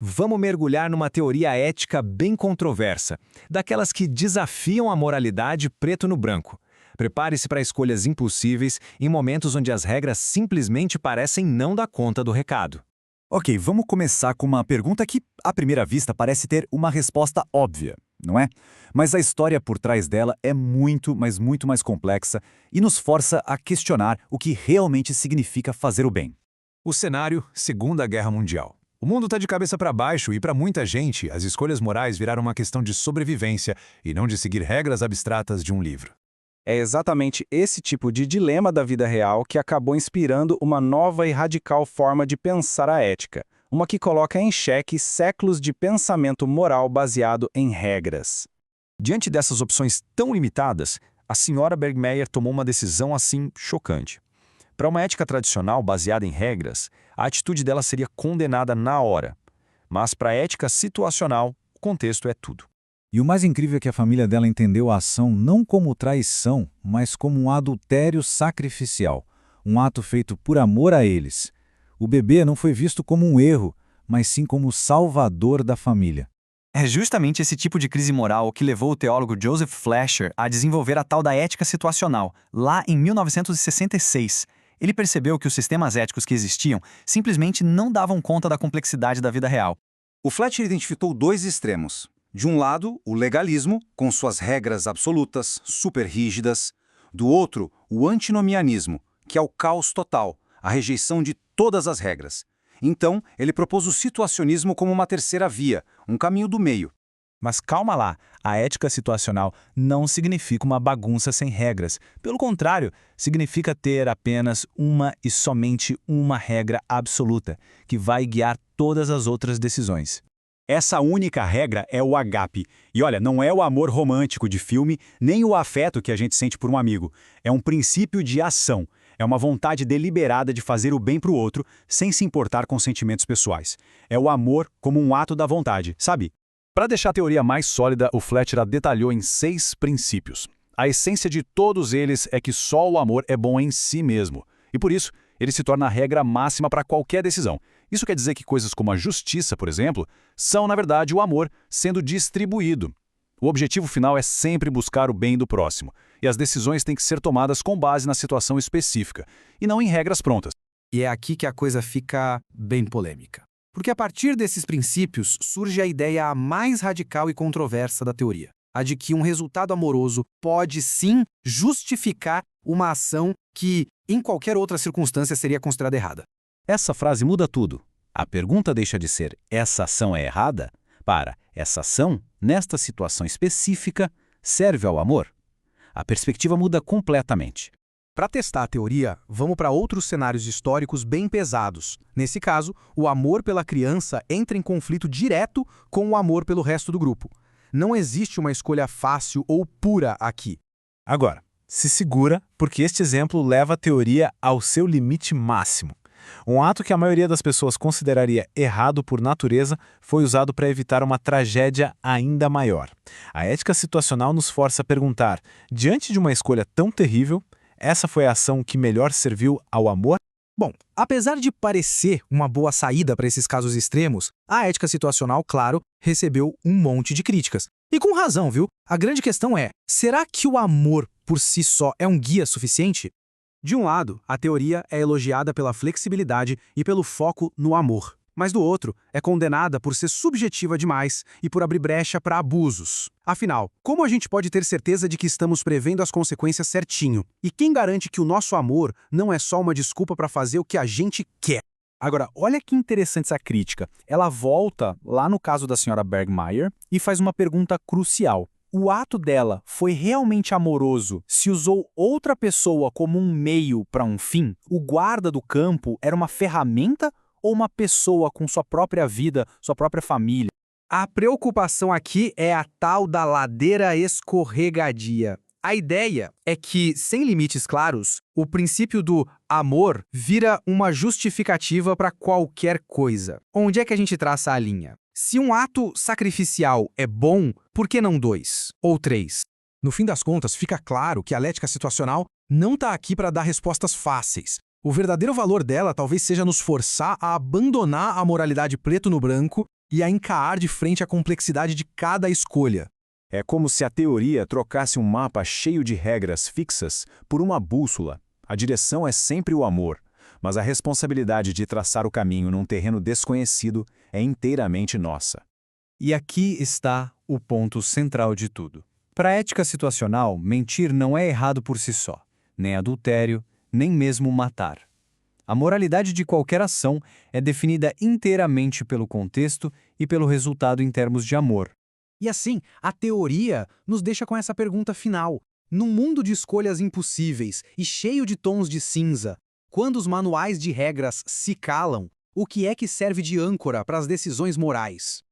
Vamos mergulhar numa teoria ética bem controversa, daquelas que desafiam a moralidade preto no branco. Prepare-se para escolhas impossíveis em momentos onde as regras simplesmente parecem não dar conta do recado. Ok, vamos começar com uma pergunta que, à primeira vista, parece ter uma resposta óbvia, não é? Mas a história por trás dela é muito, mas muito mais complexa e nos força a questionar o que realmente significa fazer o bem. O cenário, Segunda Guerra Mundial. O mundo está de cabeça para baixo e, para muita gente, as escolhas morais viraram uma questão de sobrevivência e não de seguir regras abstratas de um livro. É exatamente esse tipo de dilema da vida real que acabou inspirando uma nova e radical forma de pensar a ética, uma que coloca em xeque séculos de pensamento moral baseado em regras. Diante dessas opções tão limitadas, a senhora Bergmeyer tomou uma decisão assim chocante. Para uma ética tradicional baseada em regras, a atitude dela seria condenada na hora. Mas para a ética situacional, o contexto é tudo. E o mais incrível é que a família dela entendeu a ação não como traição, mas como um adultério sacrificial, um ato feito por amor a eles. O bebê não foi visto como um erro, mas sim como o salvador da família. É justamente esse tipo de crise moral que levou o teólogo Joseph Fleischer a desenvolver a tal da ética situacional, lá em 1966. Ele percebeu que os sistemas éticos que existiam simplesmente não davam conta da complexidade da vida real. O Fletcher identificou dois extremos. De um lado, o legalismo, com suas regras absolutas, super rígidas. Do outro, o antinomianismo, que é o caos total, a rejeição de todas as regras. Então, ele propôs o situacionismo como uma terceira via, um caminho do meio. Mas calma lá, a ética situacional não significa uma bagunça sem regras. Pelo contrário, significa ter apenas uma e somente uma regra absoluta, que vai guiar todas as outras decisões. Essa única regra é o agape. E olha, não é o amor romântico de filme, nem o afeto que a gente sente por um amigo. É um princípio de ação. É uma vontade deliberada de fazer o bem para o outro, sem se importar com sentimentos pessoais. É o amor como um ato da vontade, sabe? Para deixar a teoria mais sólida, o Fletcher a detalhou em 6 princípios. A essência de todos eles é que só o amor é bom em si mesmo. E por isso, ele se torna a regra máxima para qualquer decisão. Isso quer dizer que coisas como a justiça, por exemplo, são, na verdade, o amor sendo distribuído. O objetivo final é sempre buscar o bem do próximo, e as decisões têm que ser tomadas com base na situação específica, e não em regras prontas. E é aqui que a coisa fica bem polêmica. Porque a partir desses princípios surge a ideia mais radical e controversa da teoria, a de que um resultado amoroso pode sim justificar uma ação que, em qualquer outra circunstância, seria considerada errada. Essa frase muda tudo. A pergunta deixa de ser essa ação é errada para essa ação, nesta situação específica, serve ao amor. A perspectiva muda completamente. Para testar a teoria, vamos para outros cenários históricos bem pesados. Nesse caso, o amor pela criança entra em conflito direto com o amor pelo resto do grupo. Não existe uma escolha fácil ou pura aqui. Agora, se segura, porque este exemplo leva a teoria ao seu limite máximo. Um ato que a maioria das pessoas consideraria errado por natureza foi usado para evitar uma tragédia ainda maior. A ética situacional nos força a perguntar, diante de uma escolha tão terrível, essa foi a ação que melhor serviu ao amor? Bom, apesar de parecer uma boa saída para esses casos extremos, a ética situacional, claro, recebeu um monte de críticas. E com razão, viu? A grande questão é, será que o amor por si só é um guia suficiente? De um lado, a teoria é elogiada pela flexibilidade e pelo foco no amor. Mas do outro, é condenada por ser subjetiva demais e por abrir brecha para abusos. Afinal, como a gente pode ter certeza de que estamos prevendo as consequências certinho? E quem garante que o nosso amor não é só uma desculpa para fazer o que a gente quer? Agora, olha que interessante essa crítica. Ela volta lá no caso da senhora Bergmeyer e faz uma pergunta crucial. O ato dela foi realmente amoroso se usou outra pessoa como um meio para um fim? O guarda do campo era uma ferramenta ou uma pessoa com sua própria vida, sua própria família? A preocupação aqui é a tal da ladeira escorregadia. A ideia é que, sem limites claros, o princípio do amor vira uma justificativa para qualquer coisa. Onde é que a gente traça a linha? Se um ato sacrificial é bom, por que não 2 ou 3? No fim das contas, fica claro que a ética situacional não está aqui para dar respostas fáceis. O verdadeiro valor dela talvez seja nos forçar a abandonar a moralidade preto no branco e a encarar de frente a complexidade de cada escolha. É como se a teoria trocasse um mapa cheio de regras fixas por uma bússola. A direção é sempre o amor, mas a responsabilidade de traçar o caminho num terreno desconhecido é inteiramente nossa. E aqui está o ponto central de tudo. Para a ética situacional, mentir não é errado por si só, nem adultério, nem mesmo matar. A moralidade de qualquer ação é definida inteiramente pelo contexto e pelo resultado em termos de amor. E assim, a teoria nos deixa com essa pergunta final. Num mundo de escolhas impossíveis e cheio de tons de cinza, quando os manuais de regras se calam, o que é que serve de âncora para as decisões morais?